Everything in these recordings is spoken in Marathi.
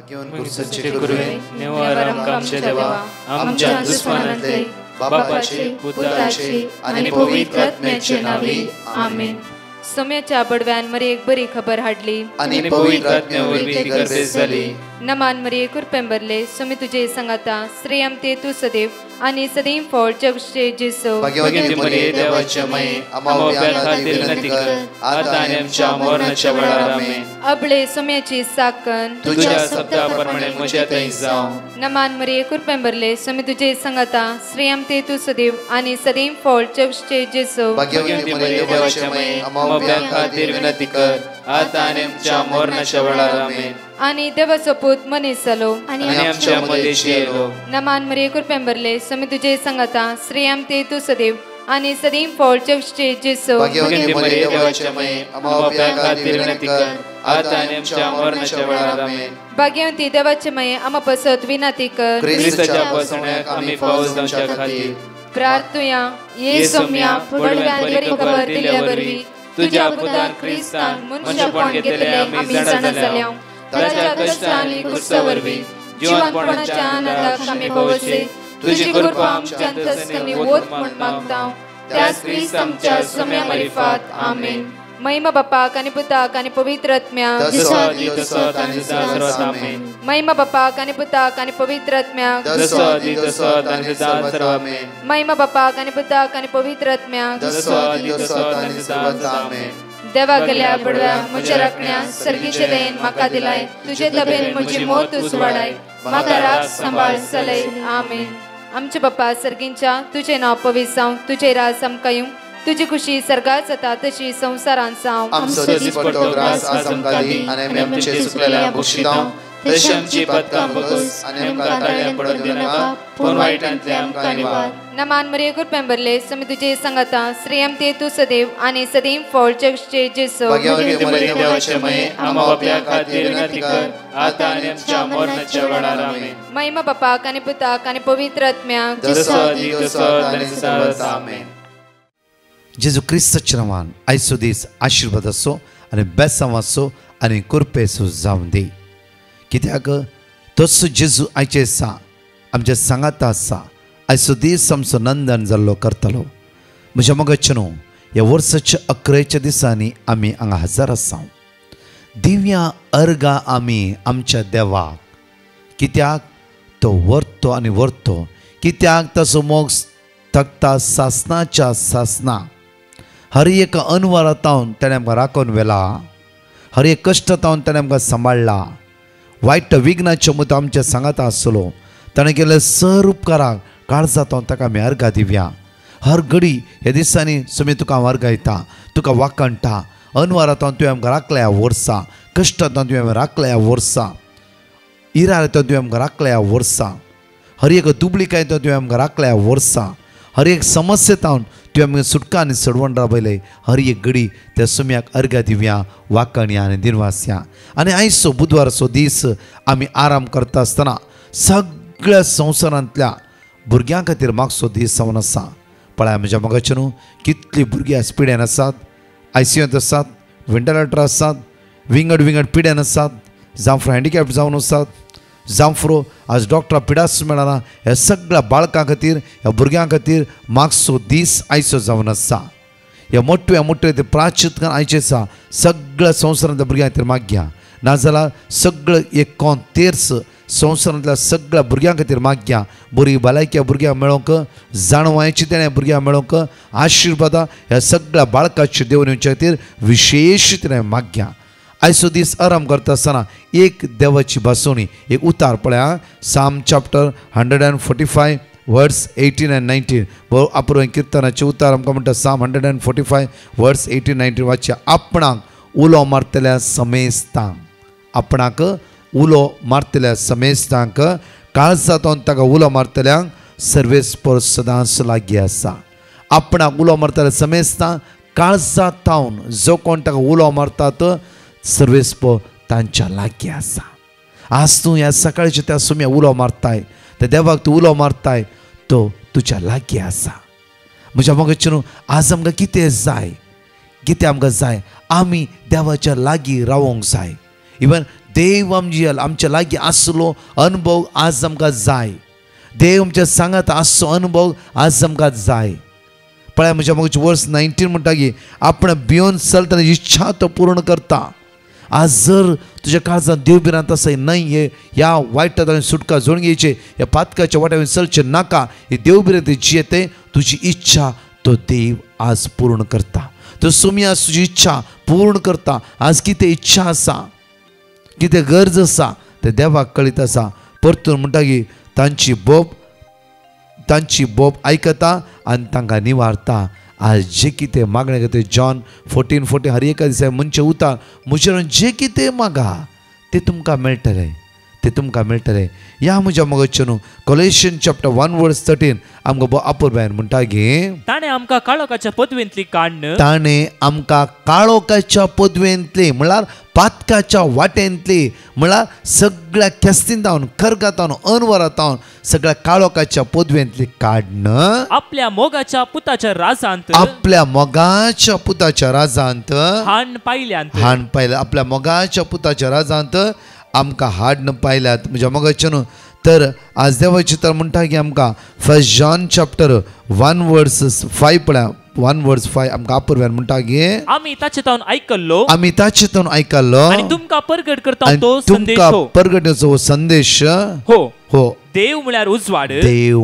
सच्चे गुरुवे नेवारम आमचे देवा आमच्या दुश्मनांतले बापाचे पुत्राचे आणि पवित्र आत्म्याचे नावे आमेन. सोम्याच्या बडव्यान मरे एक बरी खबर हाडली आणि पवित्र आत्म्यावर ती गर्दी झाली. नमान मरे कुरपेंबरले सोमी तुझे संगाता श्रेयम ते तू सदैव आणि सदैव फळ जगचे जेसो. भाग्यवती मरिये देवाच्या माये आम्हा खातीर विनंती कर आता आणि आमच्या मरणाच्या वेळार आमेन. अबळे सोम्याची साकन तुझ्या शब्दाप्रमाणे म्हज्या थंय जावं. नमान मरे कुरपेंबरले सोमी तुझे संगाता श्रेयम ते तू सदैव आणि सदैव फळ जगचे जेसो. भाग्यवती मरिये देवाच्या माये आम्हा खातीर विनंती कर आता आणि आमच्या मरणाच्या वेळार आमेन. आणि देवाचो पूत मनीस जालो आणि आमच्या मध्येशी येलो. नमान मरे कुरपेंबरले सोमी तुझे संगाता श्रेयम ते तू सदैव आणि सदैव फळ जगचे जेसो. भाग्यवती मरिये देवाच्या माये आम्हा खातीर विनंती कर आता आणि आमच्या मरणाच्या वेळार आमेन. भाग्यवती देवाचे माये आम्हा पसत विनंती कर ख्रिस्ताच्या पसण्याक आम्ही पावस जावच्या खातीर प्रार्थुया. ये सोम्या बडव्यान बरी खबर दिल्या वरवी तुझ्या पुतान ख्रिस्तान मनशापण घेतले आम्ही जाणा जाल्या. ताच्या कष्टांनी कुर्सावरवी जीवनपणाच्या आनंदाक आम्ही पवसे तुझी कृपा आमच्या अंतस्करणी वोत म्हण मागता. त्याच ख्रिस्त आमच्या सोम्या मार्फत आमेन. महिमा बापाक आणि पुताक आणि पवित्र आत्म्याक महिमा बापाक आणि पुताक आणि पवित्र आत्म्याक महिमा बापाक आणि पुताक आणि पवित्र आत्म्याक. देवा गेल्या बडव्या म्हज्या राखण्या सर्गीचे देन म्हाका दिलाय तुझे तबेन म्हजी मोत उसवाडाय म्हाका राख सांबाळ चलय आमेन. आमचे बाप्पा सर्गींच्या तुझे नाव पवित्र जावं तुझे राज आमकां येवं तुझी खुशी सर्गात जाता तशी संसारांत जावं. आमचो दिसपट्टो ग्रास आज आमकां दी आनी आमी आमचे सुकलेल्या बक्षितांव तशी आमची पदकां बगस आनी आमकां ताळ्यां पडत दिनाका पूण वायटांतले आमकां निवार. नमान मरे कुरपेंबरले सोमी तुझे संगाता श्रेयम ते तू सदैव आणि सदैव फळ जगचे जेसो. भाग्यवती मरिये देवाचे माये आम्हा बाप्या खातीर विनंती कर आता आनी आमच्या मरणाच्या वेळार आमेन. महिमा बापाक आणि पुताक आणि पवित्र आत्म्याक आमेन. जेजू क्रिस्ताच्या नांवान आयचो दीस आशिर्वाद आसो आनी बेसांव आसो आनी कुरपेसो जावं दी. कित्याक तसो जेजू आयचे आसा आमच्या सांगाता आसा आयचो दीस आमचो नंदन जाल्लो करतलो. म्हज्या मोगाचे न्हू ह्या वर्साच्या 11 दिसांनी आमी हांगा हजर आसा. दिव्या अर्गा आमी आमच्या देवाक कित्याक तो व्हरतो आनी व्हरतो कित्याक ताचो मोग तख्ता सासनाच्या सासना हर एक अनवरातावन ताणें आमकां राखून व्हेला. हर एक कश्टातावन ताणें आमकां सांबाळला. वायट विघ्नाच्या मुद्दो आमच्या सांगाता आसलो ताणें केले सर उपकाराक काळजातावन ताका आमी अर्घा दिवया. हर घडी ह्या दिसांनी सुमी तुका हांव अर्घायता तुका वाकणटा. अनवरातावन तुवें आमकां राखल्या ह्या वर्सा कश्टातावन तुवें आमकां राखल्या ह्या वर्सा इरायतावन तुवें आमकां राखल्या ह्या वर्सा हर एक दुबळीकायेतावन तुवें आमकां राखल्या ह्या वर्सा हर एक समस्येतावन तुवें आमकां सुटका आनी सडवण राबयले. हर एक घडी त्या सुम्याक अर्घा दिवया वाकणया आनी दिनवासया. आनी आयचो बुधवारचो दीस आमी आराम करता आसतना सगळ्या संवसारांतल्या भुरग्यां खातीर मागचो दीस जावन आसा. पळय म्हज्या मोगाचे न्हू कितलीं भुरगीं हॉस्पिटलांत आसात ICUंत आसात वेंटिलेटर आसात विंगड पिड्यान आसात जावं फुडें हँडिकॅप जावन आसात जावं फुडें आज डॉक्टरां पिडास मेळना. ह्या सगळ्या बाळकां खातीर ह्या भुरग्यां खातीर मागचो दीस आयचो जावन आसा. ह्या मोठ्या ते प्राचित आयचे आसा सगळ्या संवसारांतल्या भुरग्यां खातीर मागया नाजाल्यार सगळें एक कोण तेर्स संवसारांतल्या सगळ्या भुरग्यां खातीर मागया. बरी भलायकी भुरग्यांक मेळोंक जाणवायची तेणें भुरग्यांक मेळोंक आशिर्वादा ह्या सगळ्या बाळकाची देवन येवचे खातीर विशेश तेणें मागया. आयचो दीस आराम करता आसतना एक देवाची बासोणी एक उतार पळया साम चॅप्टर 145 वर्स 18 and 19 बरो आपुरवें किर्तनाचे उतार आमकां म्हणटा साम 145 वर्स 18 19 वाचया. आपणाक उलो मारतल्या समेस्तांक आपणाक उलो मारतल्या समेस्तांक काळजांतल्यान ताका उलो मारतल्यांक सर्वेस्पर सदांच लागीं आसा. आपणाक उलो मारतल्या समेस्तांक काळजांतल्यान जो कोण ताका उलो मारतात सर्वेस्पर तांच्या लागीं आसा. आज तूं ह्या सकाळच्या त्या सुम्या उलो मारताय त्या देवाक तूं उलो मारताय तो तुज्या लागीं आसा. म्हज्या मोगाचे न्हू आज आमकां कितें आमकां जाय आमी देवाच्या लागीं रावोंक जाय. इवन देव आमच्या लागी आसलो अनुभव आज आमकां जाय. देव आमच्या सांगात आसचो अनुभव आज आमकां जाय. पळय म्हज्या मोगाची वर्स 19 म्हणटा की आपण भिवन चलतना इच्छा तो पूर्ण करता. आज जर तुझ्या काळजात देव भिरांत आसय नाही ह्या वायटांतल्यान सुटका जोडून घेवचे, ह्या पातकाच्या वाट्यावयल्यान चलचे नाका, ही देव भिरांतीची येते तुझी इच्छा तो देव आज पूर्ण करता. तो सुमी आज तुझी इच्छा पूर्ण करता. आज कितें इच्छा आसा, कितें गरज आसा ते देवाक कळीत आसा. परतून म्हणटा की तांची बोब आयकता आनी तांकां निवारता. आज जे कितें मागणे खातीर जॉन 14:14 हर एका दिसा मनचे उतार म्हजे जे कितें मागा ते तुमकां मेळटलें, ते तुमकां मेळटलें. ह्या म्हज्या मोगाचे न्हू कोलेशियन चॅप्टर 1:13 आमकां अपूर्बायन म्हणटा की ताणें आमकां काळोखाच्या पदवेंतली काडून ताणें आमकां काळोखाच्या पदवेंतली म्हळ्यार पातकाच्या वाटेंतली म्हळ्यार सगळ्या केस्तींतावन कर्गातावन अनवरातावन सगळ्या काळोखाच्या पदवेंतली काडून आपल्या मोगाच्या पुताच्या राजांत आपल्या मोगाच्या पुताच्या राजांत हाण पायल्यांत आपल्या मोगाच्या पुताच्या राजांत आमकां हाडून पायल्यात. म्हज्या मोगाचे न्हू तर आज देवाचें तर म्हणटा की आमकां 1 जॉन चॅप्टर 1:5 पळया 1:5 आमकां अपूर्वान म्हणटा की आमी ताचेतावन आयकल्लो आनी तुमकां परगट करता तो संदेश तुमकां परगटचो संदेश हो देव म्हळ्यार उजवाड. देव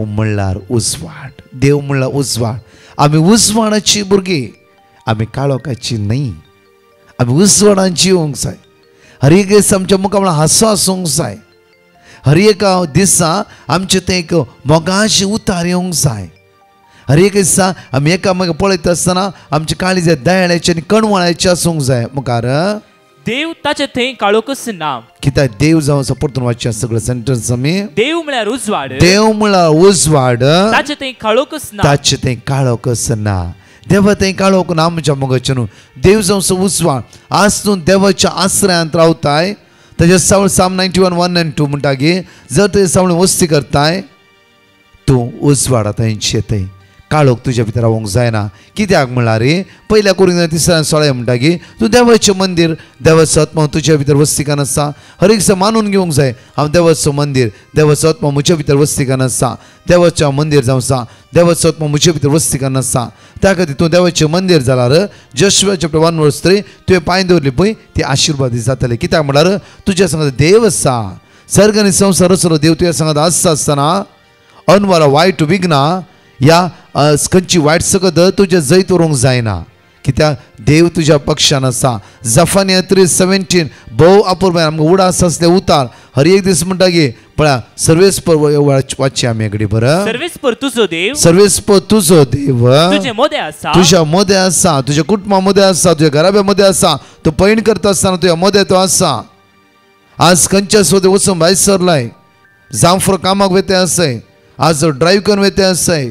म्हणल्यार उजवाड. आमी उजवाडाची भुरगीं, आमी काळोखाची न्ही. आमी उजवाडांची येवंक जाय. हर एक दीस आमच्या मुखार म्हळ्यार हांसो आसूंक जाय. हर एका दिसा आमचें तें एक मोगाचें उतार येवंक जाय. हर एक दिसा आमी एकामेका पळयत आसतना आमचे काळीज दयाळ्याचे आनी कणवळ्याचे आसूंक जाय मुखार. देव ताचे थंय काळोखच ना. कित्याक देव जावन परतून वाचचें सगळें सेंटेन्स आमी. देव म्हळ्यार उजवाड ताचे थंय काळोखच ना. देवा थंय काळोख ना आमच्या मोगाचे न्हू. देव जावन उजवाड. आज तूं देवाच्या आश्रयांत रावताय ताच्या सावळ साम 91:1 म्हणटा की जर ते सावळी वस्ती करताय तूं उजवाडा थंयच येताय. काळोख तुज्या भितर रावंक जायना. कित्याक म्हळ्यार पयल्या कोरिंथांत 3:16 म्हणटा की तूं देवाचें मंदीर, देवाचो आत्मा तुज्या भितर वस्तिकान आसा. हर एक दिसा मानून घेवंक जाय हांव देवाचो मंदीर, देवाचो आत्मा म्हज्या भितर वस्तिकान आसा. देवाचें मंदीर जावं आसा, देवाचो आत्मा म्हज्या भितर वस्तिकान आसा. त्या खातीर तूं देवाचें मंदीर जाल्यार जोशुआ चॅप्टर 1:3 तुवें पांय दवरली पळय ती आशिर्वादी जातली. कित्याक म्हळ्यार तुज्या सांगात देव आसा. सर्ग आनी संवसार रचलो देव तुज्या सांगात आसतना अनवरां वायट विघ्नां ह्या खंयची वायट सकत तुजें जैत व्हरूंक जायना. कित्याक देव तुज्या पक्षान आसा. जफानिया 3:17 भोव अपूर्व आमकां उडास आसले उतार. हर एक दीस म्हणटा की पळया सर्वेस्पर वाचचे आमी एकडी बरं. सर्वेस्पर तुजो देव तुज्या मोदे आसा, तुज्या कुटुंबा मदें आसा, तुज्या घराब्या मदें आसा. तूं पैण करता आसतना तुज्या मोदे तो आसा. आज खंयच्या सोदे वचून भायर सरलाय, जांफ्रो कामाक वेते आसय, आज ड्रायव्ह करून वेते आसय.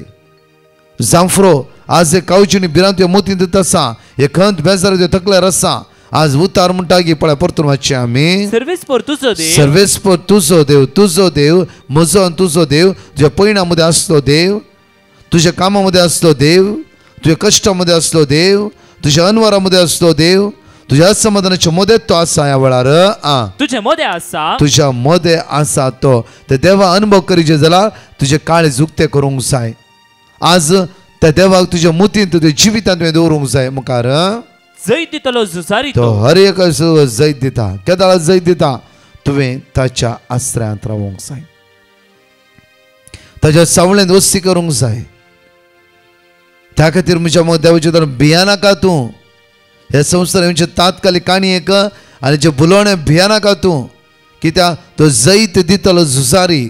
जांफ्रो आज एक कावचिनी भिरांत तुवें मोती दित आसा, हे खंत बेजार तुवें तकल्यार आसा. आज उतार म्हणटा की पळय परतून वाचचें आमी. सर्वेस्पर तुजो देव म्हजो आनी तुजो देव. तुज्या पैणा मदें आसलो देव, तुज्या कामा मदें आसलो देव, तुज्या कश्टा मदें आसलो देव, तुज्या अनवरा मदें आसलो देव, तुज्या असमाधानाच्या मदें तो आसा. ह्या वेळार तुज्या मोदे आसा तो. ते देवा अनुभव करीचे जाल्यार तुजे काळीज उक्ते करूंक जाय. आज त्या देवाक तुज्या मुतींत तुज्या जिवितांत तुवें दवरूंक जाय. मुखार जैत दितलो झुजारी तो हर एक जैत दिता. केदाळ जैत दिता. तुवें ताच्या आश्रयांत रावूंक जाय, ताच्या सावळेंत वस्ती करूंक जाय. त्या खातीर म्हज्या देवाचे तर भिया नाका तूं. ह्या संवसाराचे तात्कालीक काणी एक आनी जे बुलोवणे भिया नाका तूं. कित्याक तो जैत दितलो झुजारी.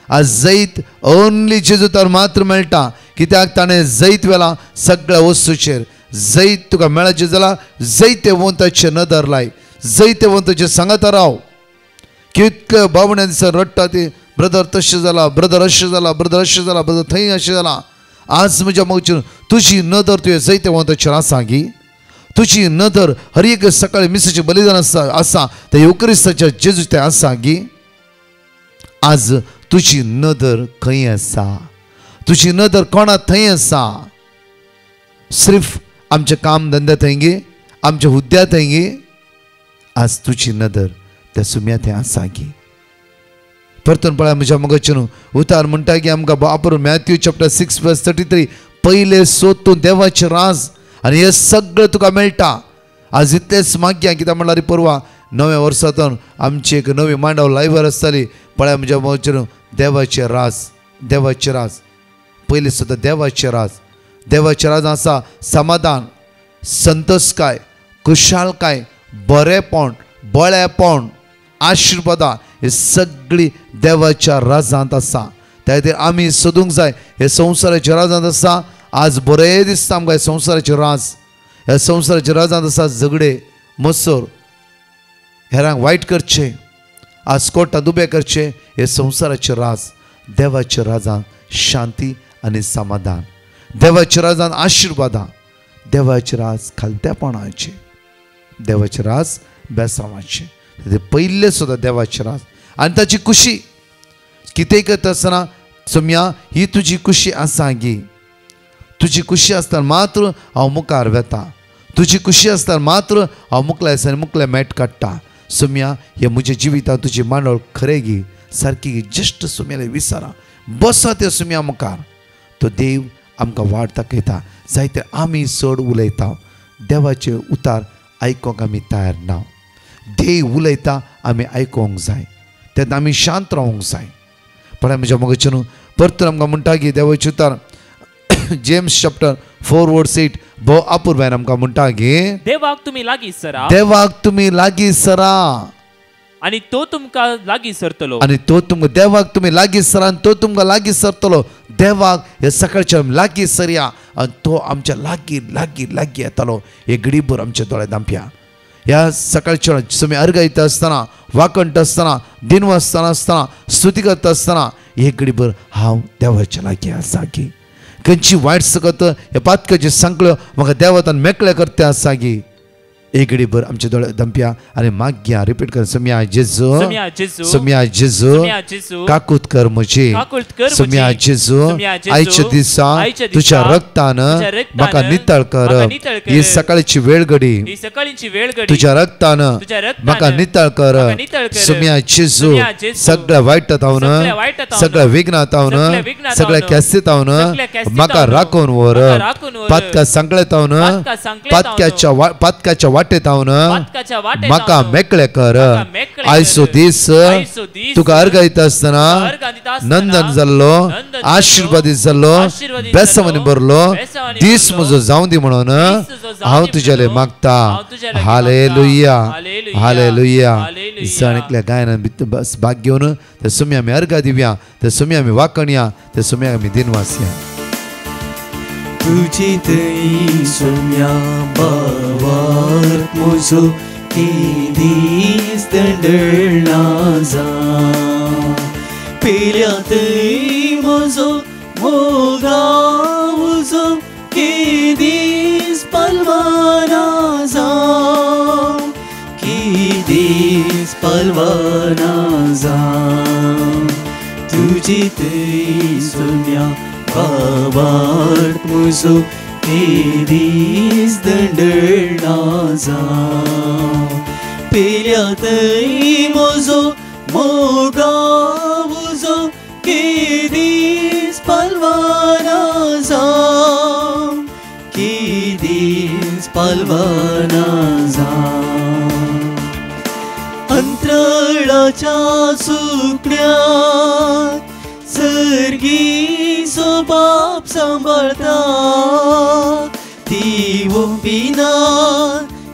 आज जैत ओन्ली जेजूतार मात्र मेळटा. कित्याक ताणें जैत वेला सगळ्या वस्तूचेर. जैत तुका मेळचें जाल्यार जैते वंताचे नदर लाय, जैते वंताचे सांगात राव. कितले बावण्या दिसा रडटा ती ब्रदर तशें जाला, ब्रदर अशें जाला, ब्रदर अशें जाला, ब्रदर थंय अशें जाला. आज म्हज्या मोगचेर तुजी नदर तुवें जैते वंताचेर आसा गी. तुजी नदर हर एक सकाळी मिसाचें बलिदान आसा ते युक्रिस्ताच्या जेजू ते आसा गी. आज तुजी नदर खंय आसा? तुजी नदर कोणा थंय आसा? सिर्फ आमचे काम धंदे थंय गे, आमच्या हुद्द्या थंय गे. आज तुजी नदर त्या सुम्या थंय आसा गी. परतून पळय म्हज्या मगचेन उतार म्हणटा की आमकां वापरून मॅथ्यू चॅप्टर 6:33 पयले सोद तूं देवाचें राज आनी हें सगळें तुका मेळटा. आज इतलेंच मागया कित्याक म्हणल्यार परवा नव्या वर्सांतून आमची एक नवी मांडव लायव्हर आसताली. पळय म्हज्या मगचेन देवाचें राज पयलीं सुद्दां देवाचें राज आसा समाधान, संतोषकाय, खुशालकाय, बरेपण, बळेपण, आशिर्वादां हे सगळी देवाच्या राजांत आसा. त्या खातीर आमी सोदूंक जाय हे संवसाराच्या राजांत आसा. आज बरें दिसता आमकां हे संवसाराचें राज. ह्या संवसाराच्या राजांत आसा झगडे, मसोर, हेरांक वायट करचे, आज कोर्टांत उबे करचे. हे संवसाराचें राज. देवाच्या राजांत शांती आनी समाधान, देवाच्या राजांत आशिर्वादां, देवाचें राज खालत्यापणाचें, देवाचें राज बेसांवाचें. पयले सुद्दां देवाचें राज आनी ताची खुशी. कितेंय करता आसतना सोम्या ही तुजी खुशी आसा गी. तुजी खुशी आसतना मात्र हांव मुखार वेता. तुजी खुशी आसतना मात्र हांव मुखल्या मेट काडटा. सोम्या हे म्हज्या जिवितांत तुजी मांडोळ खरें गी, सारकी गी. जस्ट सोम्याले विचारा, बसा त्या सोम्या मुखार. तो देव आमकां वाट दाखयता. जायते आमी चड उलयता, देवाचे उतार आयकोंक आमी तयार ना. देव उलयता आमी आयकोंक जाय, तेन्ना आमी शांत रावंक जाय. पळय म्हज्या मगचेन परतून आमकां म्हणटा की देवाचे उतार जेम्स चॅप्टर 4:8 भोव आपुरबायन आमकां म्हणटा की देवाक तुमी लागीं सरा, देवाक तुमी लागीं सरा आनी तो तुमकां लागीं सरतलो. आनी तो तुमकां देवाक तुमी लागीं सरा आनी तो तुमकां लागीं सरतलो. देवाक हे सकाळच्या लागीं सरया आनी तो आमच्या लागीं लागीं लागीं येतलो. हे घडीभर आमचे दोळे धांपया. ह्या सकाळच्या तुमी अर्गायता आसतना, वाकणटा आसतना, दिनवासतना आसतना, स्तुती करता आसतना हे घडीभर हांव देवाच्या लागीं आसा गी. खंयची वायट सकत हे पातकाचे सांकल्यो म्हाका देवातान मेकळे करते आसा गी. एक घडीभर आमचे दोळे धांपया आनी मागया. रिपीट कर. सोम्या जेजू, सोम्या जेजू काकूत कर म्हजी. सोम्या जेजू आयच्या दिसा तुज्या रक्तान म्हाका नितळ कर. ही सकाळची वेळ घडी तुज्या रक्तान म्हाका नितळ कर. सोम्या जेजू सगळ्या वायटांतावन, सगळ्या विघ्नांतावन, सगळ्या केस्तीतावन म्हाका राखून व्हर. पातका सांकळेतावन, पातकाच्या वाटेतावन म्हाका मेकळे कर. आयचो दीस तुका अर्गायता आसतना नंदन जाल्लो, आशिर्वादीत जाल्लो, बेसवानी भरलो दीस म्हजो जावं दी म्हणून हांव तुजेले मागता. Hallelujah, hallelujah. दिसाळ्यांतल्या गायनान बस भाग घेवन ते सोम्या आमी अर्घा दिवया, ते सोम्या आमी वाकणया, ते सोम्या आमी दिनवासया. तुझी तई सोम्या बावार्थ म्हजो दीस दंडळना जा. पेल्या तई म्हजो मोगा म्हजो दीस पलवाना जा. दीस पलवाना जा. तुझी तई सोम्या बावार्थ म्हजो दीस दंडळना जा. पेल्या तई म्हजो मोगा म्हजो दीस पलवाना जा. दीस पलवाना जा. अंतराळाच्या सुकण्यात सर्गीचो बाप सांबाळटा. ती ओंपिना,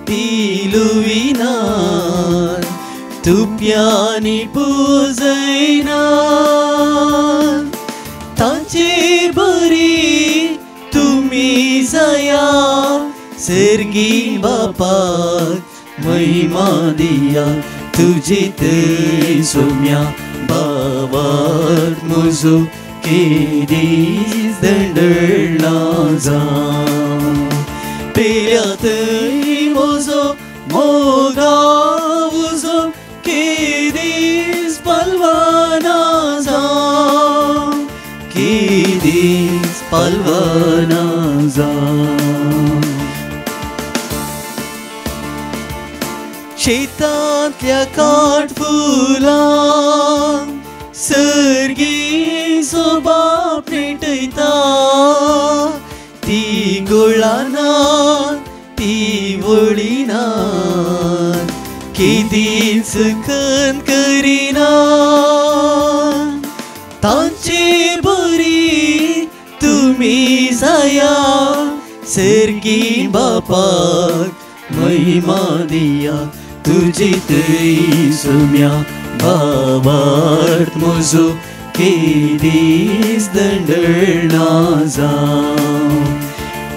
ती लुविना, तुप्यांनी पुजयना. तांचेर बरी तुमी जाया, सर्गी बापाक महिमा दिया. तुजी तई सोम्या बावार्थ म्हजो दीस दंडळना जा. पेल्या तई म्हजो मोगा म्हजो दीस पलवाना जा. दीस पलवाना जा. शेतान पानांतल्या काठफुलां सर्गी सोबा पेटयता ती गोळाना ती वळिना केदीच कन करिना तांची बरी तुमी जाया सर्गी बापाक महिमा दिया तुजी तरी सुम्या भावार्थ म्हजो केदीस दंडळना जावं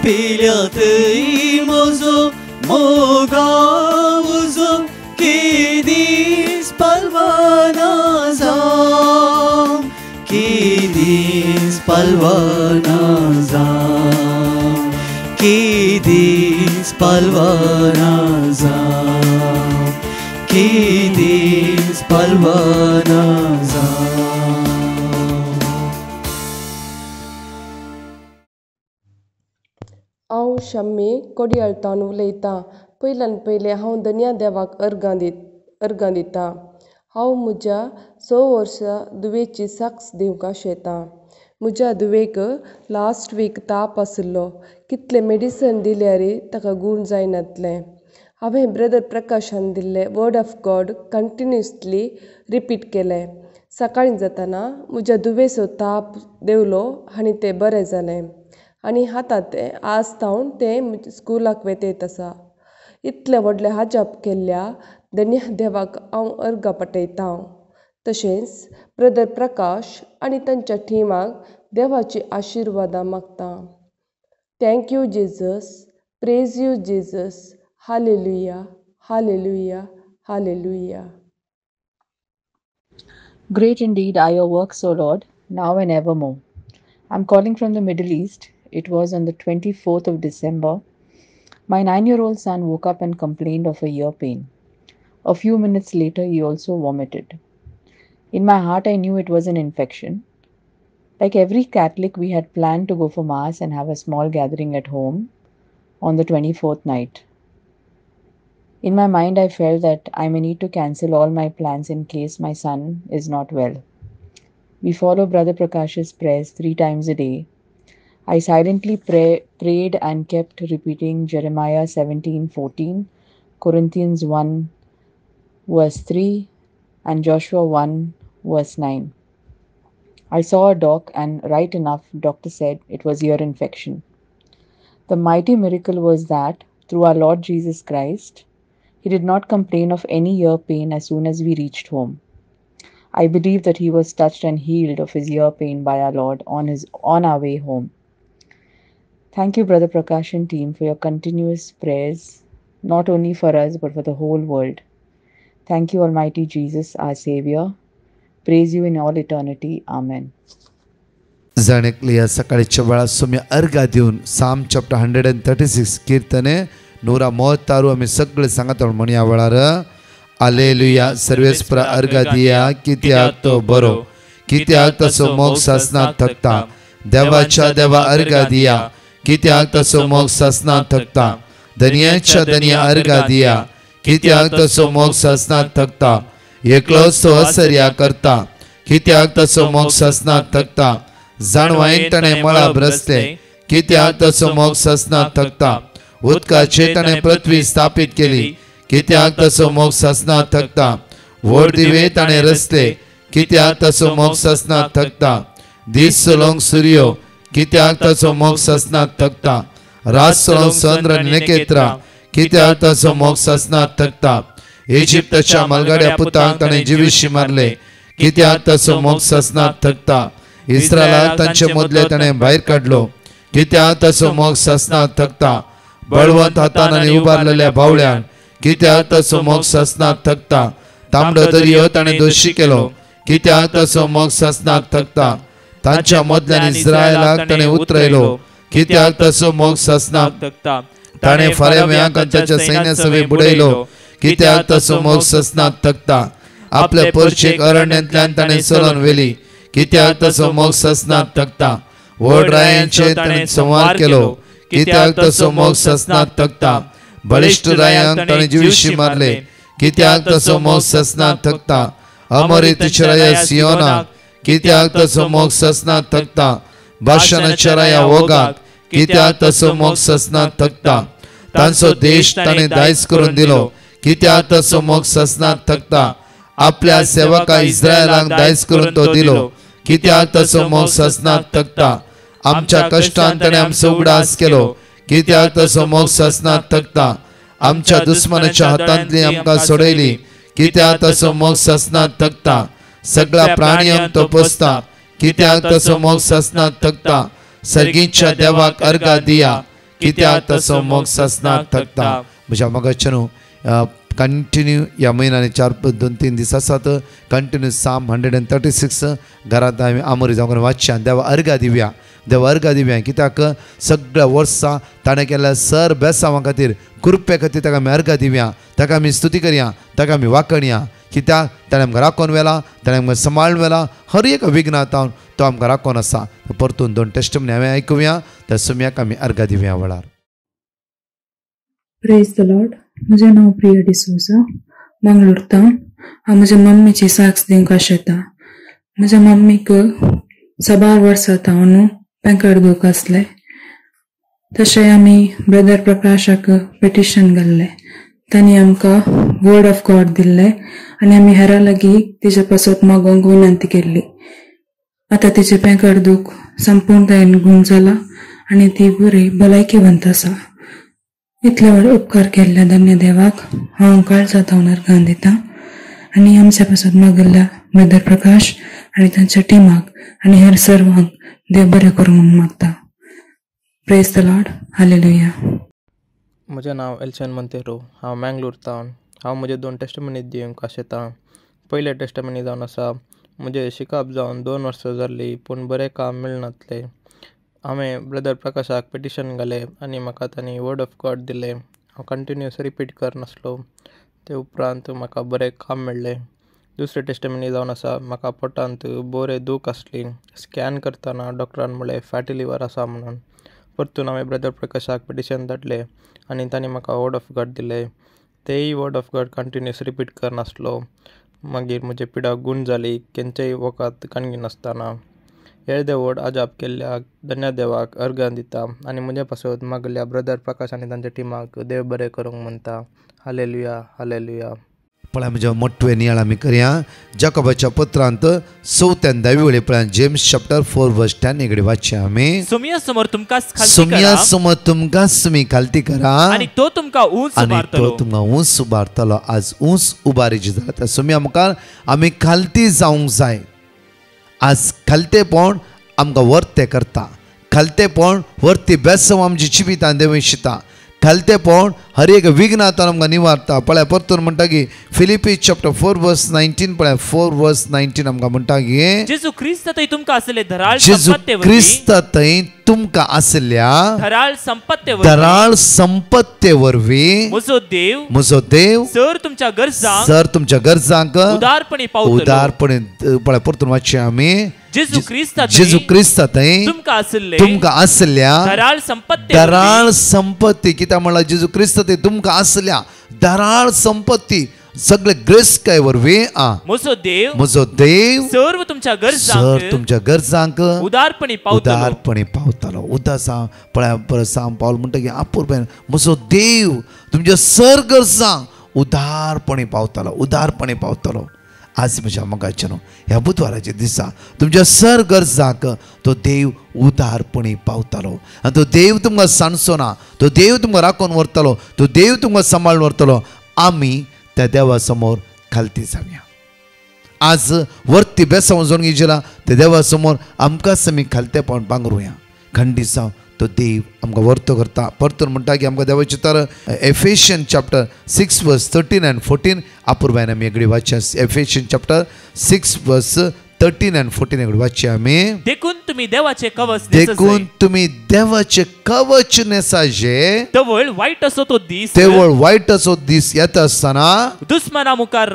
पेल्या थंय म्हजो मोगाव उजो केदीस पालवाना जावं केदीस पालवाना जावं केदीस पालवाना जावं केदीस पालवाना जावं. हांव शम्मी कोडयाळतान उलयतां. पयल्यान पयलें हांव दन्या देवाक अर्गां दितां. हांव म्हज्या 6 वर्सां दुवेची साक्स दिवंक शेतां. म्हज्या दुवेक लास्ट वीक ताप आशिल्लो. कितले मेडिसन दिल्यारय ताका गूण जायनातलें. हांवें ब्रदर प्रकाशान दिल्लें word of God continuously repeat केलें. सकाळीं जाताना म्हज्या दुवेचो ताप देंवलो आनी तें बरें जालें. आनी आतां तें आज तावन तें स्कुलाक वेतयत आसा. इतलें व्हडलें हाजाप केल्ल्या धन्य देवाक हांव अर्गां पटयतां. तशेंच ब्रदर प्रकाश आनी तांच्या टिमाक देवाची आशिर्वादां मागतां. Thank you Jesus. Praise you Jesus. Hallelujah, hallelujah, hallelujah. Great indeed are your works, O Lord, now and evermore. I'm calling from the Middle East. It was on the 24th of December. My 9-year-old son woke up and complained of a ear pain. A few minutes later, he also vomited. In my heart, I knew it was an infection. Like every Catholic, we had planned to go for Mass and have a small gathering at home on the 24th night. In my mind, I felt that I may need to cancel all my plans in case my son is not well. We follow Brother Prakash's prayers 3 times a day. I silently prayed and kept repeating Jeremiah 17:14, Corinthians 1 verse 3, and Joshua 1 verse 9. I saw a doc, and right enough, doctor said it was ear infection. The mighty miracle was that through our Lord Jesus Christ, he did not complain of any ear pain as soon as we reached home. I believe that he was touched and healed of his ear pain by our Lord on our way home. Thank you, Brother Prakash and team, for your continuous prayers, not only for us, but for the whole world. Thank you, Almighty Jesus, our Savior. Praise you in all eternity. Amen. जाणेकली सकाळच्या वेळा सोम्या अर्घा दिवन साम चॅप्टर 136 कीर्तने 136 आमी सगळे सांगता म्हणया वेळार हालेलुया सर्वेस्पर अर्घा दिया कित्याक तो बरो कित्याक तसो मोग सासनात थकता देवाच्या देवा अर्घा दिया कित्याक तसो मोग सासनात थकता धन्याच्या धन्या अर्घा दिया कित्याक तसो मोग सासनात थकता एकलोच तो असर्या करता कित्याक तसो मोग सासनात थकता जाणवाईन ताणें मळा भ्रसले कित्याक तसो मोग सासनात थकता उदकाचे ताणें पृथ्वी स्थापीत केली कित्याक तसो मोग सासनात थकता व्हड दिवे ताणें रचले कित्याक तसो मोग सासनात थकता दीस सोलोंक सूर्यो कित्याक तसो मोग सासनात थकता रात सोलोंक चंद्र आनी नखेत्रां कित्याक तसो मोग सासनात थकता इजिप्तच्या मलगड्या पुतांक ताणें जिवीशी मारले कित्याक तसो मोग सासनात थकता इस्रायलाक तांचे मदले ताणें भायर काडलो कित्याक तसो मोग सासनात थकता बळवंत हातान आनी उबारलेल्या बावळ्यान कित्याक तसो मोग सासनात थकता तांबडो दर्यो ताणें दोशी केलो कित्याक तसो मोग सासनात थकता तांच्या मदल्यान इस्रायलाक ताणें उतरयलो कित्याक तसो मोग सासनात थकता ताणें फारेव्यांक आनी ताच्या सैन्यासवे बुडयलो कित्याक तसो मोग सासनात थकता आपल्या परशेक अरण्यांतल्यान ताणें चलोन व्हेली कित्याक तसो मोग सासनात थकता व्हड रायांचेर ताणें संवार केलो कित्याक तसो मोग सासनात थकता बळिश्ट रायांक ताणें जिवीशी मारले कित्याक तसो मोग ससनात थकता अमरीत चराया सियोनाक कित्याक तसो मोग ससनात थकता भाषण चराया वोगाक कित्याक तसो मोग ससनात थकता तांचो देश ताणें दायज करून दिलो कित्याक तसो मोग ससनात थकता आपल्या सेवका इस्रायलाक दायज करून तो दिलो कित्याक तसो मोग ससनात थकता आमच्या कष्टान ताणें आमचो उगडास केलो कित्याक तसो मोग ससनात थकता आमच्या दुस्मनाच्या हातांतली आमकां सोडयली कित्याक तसो मोग ससनात थकता सगळा प्राणी तो पोसता कित्याक तसो मोग ससनात थकता सर्गीच्या देवाक अर्घा दिया कित्याक तसो मोग ससनात थकता म्हज्या मोगाचेनू कंटिन्यू या म्हयन्यानी 2-3 दीस आसात कंटिन्यू साम 136 घरांत आमी आमोरी जावन वाचच्या देवा अर्घा दिवया देवा अर्घा दिवया कित्याक सगळ्या वर्सां ताणें केल्या सर बेसांवा खातीर कृपे खातीर ताका आमी अर्घा दिवया ताका आमी स्तुती करया ताका आमी वाखणया कित्याक ताणें आमकां राखून व्हेला ताणें आमकां सांबाळून व्हेला हर एक विघ्नांत तो आमकां राखून आसा परतून 2 टेस्टमनी हांवें आयकुया त्या सुमयाक आमी अर्घा दिवया वेळार. Praise the Lord. म्हजें नांव प्रिया डिसोजा मंगळूर टावन. हांव म्हज्या मम्मीची साक्ष दिवंक आशेता. म्हज्या मम्मीक 12 वर्सां जाता न्हू पेंकड दूख आसलें. तशें आमी ब्रदर प्रकाशाक पेटिशन घाल्लें तांणी आमकां वर्ड ऑफ गॉड दिल्लें आनी आमी हेरा लागीं तिचे पासत मागोवंक विनंती केल्ली. आतां तिचें पेंकड दूख संपूर्णतायेन गूण जाला आनी ती बरी भलायकेवंत आसा. इतले व्हड उपकार केल्ल्या धन्य देवाक हांव काळजांतल्यान अर्घां दितां आनी आमच्या पासत मागिल्ल्या ब्रदर प्रकाश आनी तांच्या टिमाक आनी हेर सर्वांक देव बरें करूंक म्हूण मागता. Praise the Lord. हालेलुया. म्हजें नांव एल्शन मंतेरो. हांव मँगलोर टावन. हांव म्हजे 2 टेस्टमनी दिवंक आशेतां. पयले टेस्टमनी जावन आसा म्हजें शिकप जावन 2 वर्सां जाल्लीं पूण बरें काम मेळनातलें. हांवें ब्रदर प्रकाशाक पेटिशन घालें आनी म्हाका तांणी वर्ड ऑफ गॉड दिलें. हांव कंटिन्यूस रिपीट करनासलो. ते उपरांत म्हाका बरें काम मेळ्ळें. दुसरे टेस्टमनी जावन आसा म्हाका पोटांत बरें दूख आसली. स्कॅन करतना डॉक्टरान म्हणलें फॅटी लिवर आसा म्हणून. परतून हांवें ब्रदर प्रकाशाक पेटिशन धाडलें आनी तांणी म्हाका वर्ड ऑफ गॉड दिलें. तेय word of God continuous repeat करनासलो. मागीर म्हजे पिडाक गूण जाली खंयच्याय वखद कणगी नासतना. हे देवड आजाप केल्ल्या धन्य देवाक अर्घां दिता आनी म्हजे पासत मागल्या ब्रदर प्रकाश आनी तांच्या टिमाक देव बरें करूंक म्हणटा. Hallelujah hallelujah. पळय म्हज्या मोठवे नियाळ आमी करया. जाकोबाच्या पत्रांत 4 वेळी पळय जेम्स चॅप्टर 4 वर्स 10 इकडे वाचया आमी. सुमया समोर तुमकां सुमया समोर तुमकां सुमी खालती करा आनी तो तुमकां ऊंच उबारतलो. तो तुमकां ऊंच उबारतलो. आज ऊंच उबारीची जाता त्या सुमया मुखार आमी खालती जावंक जाय. आज खालतेपण आमकां वर्ते करता. खालतेपण वर्ती बेसव आमची जिवितांत देव शिता. खालतेपण हर एक विघ्नांतून आमकां निवारता. पळय परतून म्हणटा की फिलिपी चॅप्टर 4 वर्स 19 पळय 4 वर्स 19 आमकां म्हणटा की जेजू ख्रिस्त थंय तुमकां आसले धराळ जेजू ख्रिस्त थंय तुमकां आसल्या धराळ संपत्ते वरवीं म्हजो देव सर तुमच्या गरजांक उदारपणी पळय परतून वाचया आमी. जेजू ख्रिस्त थंय तुमकां आसल्या धराळ संपत्ती. कित्याक म्हणल्यार जेजू ख्रिस्त थंय तुमकां आसल्या धराळ संपत्ती सगळे ग्रेस काय वरवीं म्हजो देव सर्व तुमच्या गरजांक उदारपणी पावतलो. उदासा पळय साम पावल म्हणटा की आपुरबेन म्हजो देव तुमच्या सर गरजांक उदारपणी पावतलो. आज म्हज्या मोगाचें ह्या बुधवाराच्या दिसा तुमच्या सर गरजांक तो देव उदारपणी पावतलो. आनी तो देव तुमकां सांडचो ना. तो देव तुमकां राखून व्हरतलो. तो देव तुमकां सांबाळून व्हरतलो. आमी त्या देवा समोर खालती जावया. आज वर्ती बेसांव जोडगी जिला त्या देवा समोर आमकांच आमी खालतेपण पांगरुया. खंडीत जावन तो देव आमकां वर्तो करता. परतून म्हणटा की आमकां देवाचे तर एफेशियन चॅप्टर 6 वर्स 13 and 14 आपुरबायन आमी एगडी वाचया. एफेशियन चॅप्टर 6 वर्स 13 and 14 वाचूया आमी. देखून तुम्ही देवाचे कवच देखून तुम्ही देवाचे कवच नेसाजे. तेवळ वाईट असो तो दीस तेवळ वाईट असो दीस येता असताना दुश्मना मुखार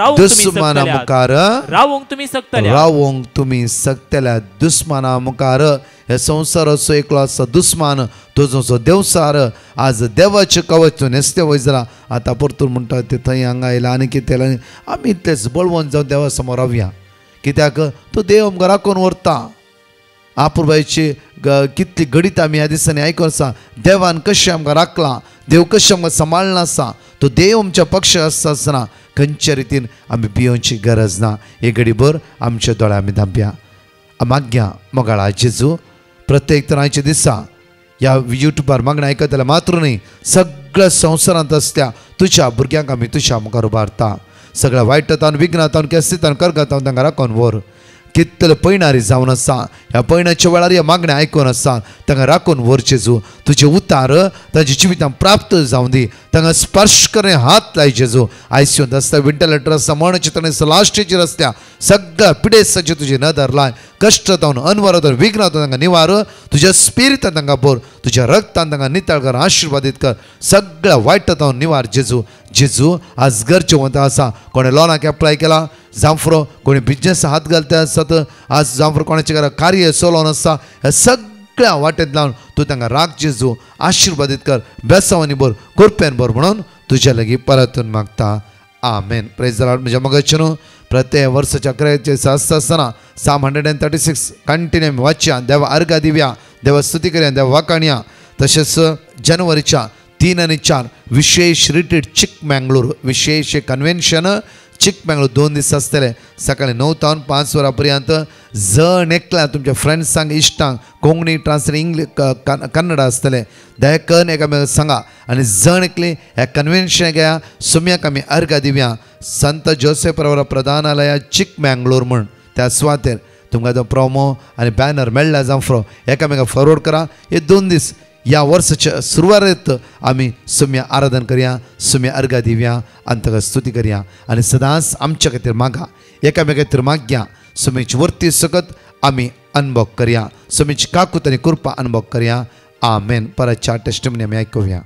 रावूंक तुम्ही सक्तल्या दुश्मना मुखार हे संसार असो एकलो आसा दुश्मन तो जो देवसार आज देवाचे कवच नेस्ते वय जाला. आतां परतून म्हणटा ते थंय हांगा आयला आनी कितें आमी इतलेच बळवंत जावन देवा समोर रावया. कित्याक तो देव आमकां राखून व्हरता. आपुरबायची कितली गणित आमी ह्या दिसांनी आयकून आसा. देवान कशें आमकां राखलां, देव कशें आमकां सांबाळना आसा. तो देव आमच्या पक्ष आसता आसतना खंयच्या रितीन आमी भियोवची गरज ना. एक घडीभर आमच्या दोळ्या आमी धांपया. मागया मोगाळा जेजू प्रत्येक तरांच्या दिसा ह्या युट्यूबार मागणें आयकत जाल्यार मात्र न्ही सगळ्या संवसारांत आसल्या तुज्या भुरग्यांक आमी तुज्या मुखार उबारता. सगळ्या वायटांतान विघ्नांतान केस्तान करगांतान तांकां राखून व्हर. कितले पयणारी जावन आसा ह्या पयणाच्या वेळार ह्या मागणें आयकून आसा तांकां राखून व्हर जेजू. तुजे उतार तांच्या जिवितांत प्राप्त जावं दी. तांकां स्पर्श करून हात लाय जेजू. आयसीयूंत आसता, वेंटिलेटर आसता, मरणाचे तणें लास्टेचेर आसल्या सगळ्या पिडेसाचे तुजे नदर लाय. कश्ट जावन अनवरातून विघ्नांतून तांकां निवार. तुज्या स्पिरितान तांकां भर. तुज्या रक्तान तांकां नितळ कर, आशिर्वादीत कर. सगळ्या वायटांतावन निवार जेजू. जेजू आज गरजेवंत आसा. कोणें लॉनाक एप्लाय केला जांफ्रो, कोणी बिजनेस हात घालता आसत आज जांफ्रो कोणाचे घरा कार्य चलोवन आसा ह्या सगळ्या वाटेंत लावन तूं तांकां राख जेजू. आशिर्वादीत कर, बेसांवांनी भर, कृपेन भर म्हणून तुज्या लागीं परतून मागता. आमेन. Praise the Lord. म्हज्या मोगाचें प्रत्येक वर्साच्या अकराचे आसता आसतना Psalm 136 कंटिन्यू वाचया, देवा अर्घा दिवया, देवा स्तुती करया, देवा वाखाणया. तशेंच जानेवारीच्या 3 आणि 4 विशेष रिट्रीट चिकमंगळूर, विशेष कन्वेन्शन चिकमंगळूर 2 दीस आसतले. सकाळी 9 ते 5 वरां पर्यंत. जण एकल्या तुमच्या फ्रेंड्सांक इश्टांक कोंकणी ट्रान्सलेट इंग्लीश कन्नड आसतले. दयेकन एकामेकांक सांगा आनी जण एकली ह्या कन्वेन्शनाक या सुमयाक आमी अर्घा दिवया. संत जोसेफ रावरा प्रधानालया चिकमंगळूर म्हण त्या सुवातेर तुमकां तो प्रोमो आनी बॅनर मेळ्ळा जावं एकामेकाक फॉरवर्ड करा. हे 2 दीस ह्या वर्साच्या सुरवातेर आमी सुम्या आराधन करया, सुम्या अर्घा दिवया आनी ताका स्तुती करया आनी सदांच आमच्या खातीर मागा, एकामेका खातीर मागया. सुमेची वर्ती सकत आमी अनुभव करया, सुमेची काकूत आनी कृपा अनुभव करया. आमेन. परतच्या टेस्टिमनी आमी आयकुया.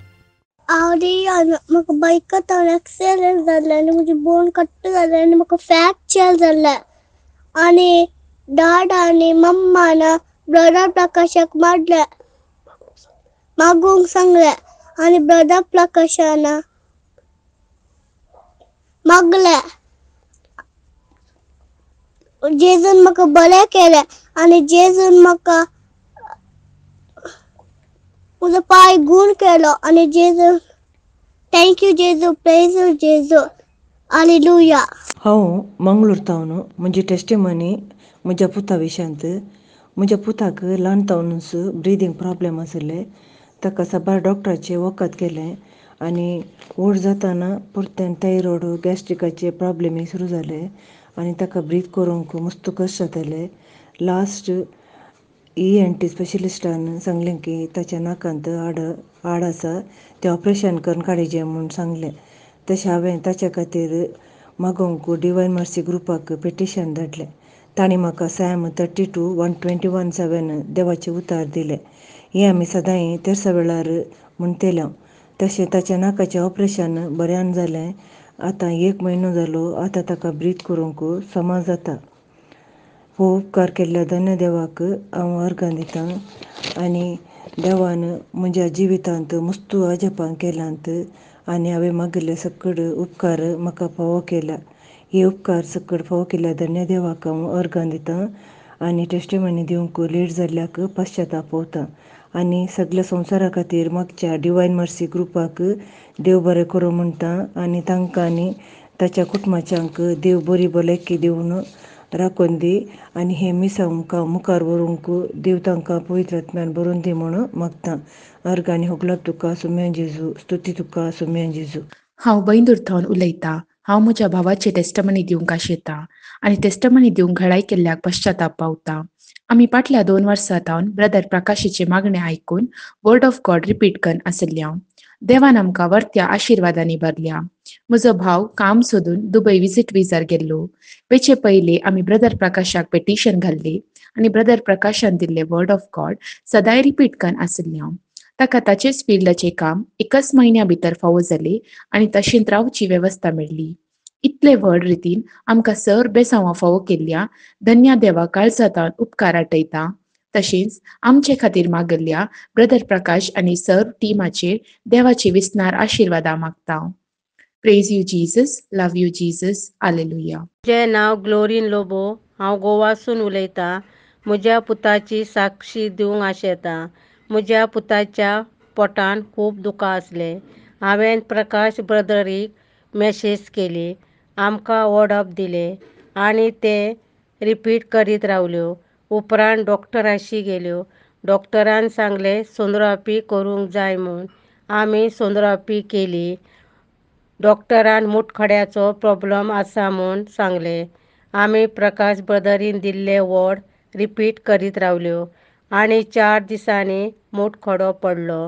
म्हाका बायकान एक्सिडेंट जाल्ले आनी म्हजी बोन कट्ट जाले आनी म्हाका फ्रॅक्चर जाल्ले आनी डॅड आनी मम्मान ब्रदर प्रकाशाक मारले, मागूंक सांगले आनी ब्रदर प्रकाशान मागले. जेजून म्हाका बरें केलें आनी जेजून म्हाका म्हजो पांय गूण केलो आनी जेजू थँक्यू जेजू, प्रेज यू जेजू, हालेलुया. हांव मंगळूर तावन म्हजी टेस्टिमनी म्हज्या पुता विशयांत. म्हज्या पुताक ल्हान तावनूच ब्रिदींग प्रॉब्लेम आसले. ताका साबार डॉक्टराचे वखद केलें आनी व्हड जाताना परतें थायरॉयड गॅस्ट्रिकाचे प्रॉब्लेमी सुरू जाले आनी ताका ब्रीथ करूंक मस्त कश्ट जाताले. लास्ट ENT स्पेशलिस्टान सांगलें की ताच्या नाकांत हाड आसा, तें ऑपरेशन करून काडचें म्हूण सांगलें. तशें हांवें ताच्या खातीर मागोवंक डिवायन मर्सी ग्रुपाक पेटिशन धाडलें. तांणी म्हाका Psalm 32:121-7 देवाचे उतार दिले. हें आमी सदांय तेर्सा वेळार म्हणटलें. तशें ताच्या नाकाचें ऑपरेशन बऱ्यान जालें. आतां 1 म्हयनो जालो. आतां ताका ब्रीथ करूंक समा जाता. हो उपकार केल्ल्या धन्य देवाक हांव अर्घां दितां आनी देवान म्हज्या जिवितांत मस्तू अजापां केल्यांत आनी हांवें मागिल्ले सकड उपकार म्हाका फावो केल्या. हे उपकार सकड फावो केल्ल्या धन्य देवाक हांव अर्घां दितां आनी टेस्टिमनी दिवंक लेट जाल्ल्याक पश्चातापवतां आनी सगळ्या संवसारा खातीर मागच्या डिवायन मर्सी ग्रुपाक देव बरें करूं म्हणटा आनी तांकां आनी ताच्या कुटुंबाच्यांक देव बरी भलायकी दिवन राखून दी आनी हे मिसा मुखार व्हरूंक देव तांकां पवित्र आत्म्यान भरून दी म्हणून मागतां. अर्घांनी होगलाप तुका सुम्या जेजू, स्तुती तुका सुम्या जेजू. हांव बैंदूरथावन उलयतां. हांव म्हज्या भावाचे टेस्टमनी दिवंक आशेतां आनी टेस्टमनी दिवंक घाळाय केल्ल्याक पश्चाताप पावतां. आमी फाटल्या 2 वर्सां ब्रदर प्रकाशीचे मागणे आयकून वर्ड ऑफ गॉड रिपीट करून आसल्या. देवान आमकां वर्त्या आशिर्वादांनी भरल्या. म्हजो भाव काम सोदून दुबय विजीट विजार गेल्लो. वेचे पयले आमी ब्रदर प्रकाशाक पेटिशन घाल्ली आनी ब्रदर प्रकाशान दिल्ले वर्ड ऑफ गॉड सदांय रिपीट करून आसल्या. ताका ताचेच फिल्डाचे काम एकच म्हयन्या भितर फावो जाले आनी तशेंच रावची वेवस्था मेळ्ळी. इतले व्हड रितीन आमकां सर बेसांवां फावो केल्ल्या धन्य देवा काळजांतल्यान उपकार आठयता. तशेंच आमचे खातीर मागल्ल्या ब्रदर प्रकाश आनी सर टिमाचेर देवाचे विस्नार आशिर्वादा मागता. Praise you Jesus, love you Jesus, hallelujah. म्हजें नांव ग्लोरीन लोबो. हांव गोवासून उलयतां. म्हज्या पुताची साक्षी दिवंक आशेतां. म्हज्या पुताच्या पोटान खूब दुकां आसलें. हांवें प्रकाश ब्रदरीक मॅसेज केली, आमकां वॉर्डअप दिलें आनी ते रिपीट करीत रावल्यो. उपरांत डॉक्टराशी गेल्यो. डॉक्टरान सांगलें सोनोग्राफी करूंक जाय म्हूण. आमी सोनोग्राफी केली. डॉक्टरान मुतखड्याचो प्रॉब्लम आसा म्हूण सांगलें. आमी प्रकाश ब्रदरीन दिल्ले वॉर्ड रिपीट करीत रावल्यो आनी 4 दिसांनी मुतखडो पडलो.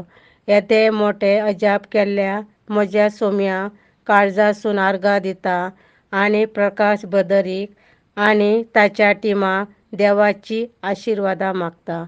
येदे मोठे अजाप केल्ल्या म्हज्या सोम्या काळजासून आर्गां दिता आनी प्रकाश ब्रदरीक आनी ताच्या टिमाक देवाची आशिर्वादां मागता.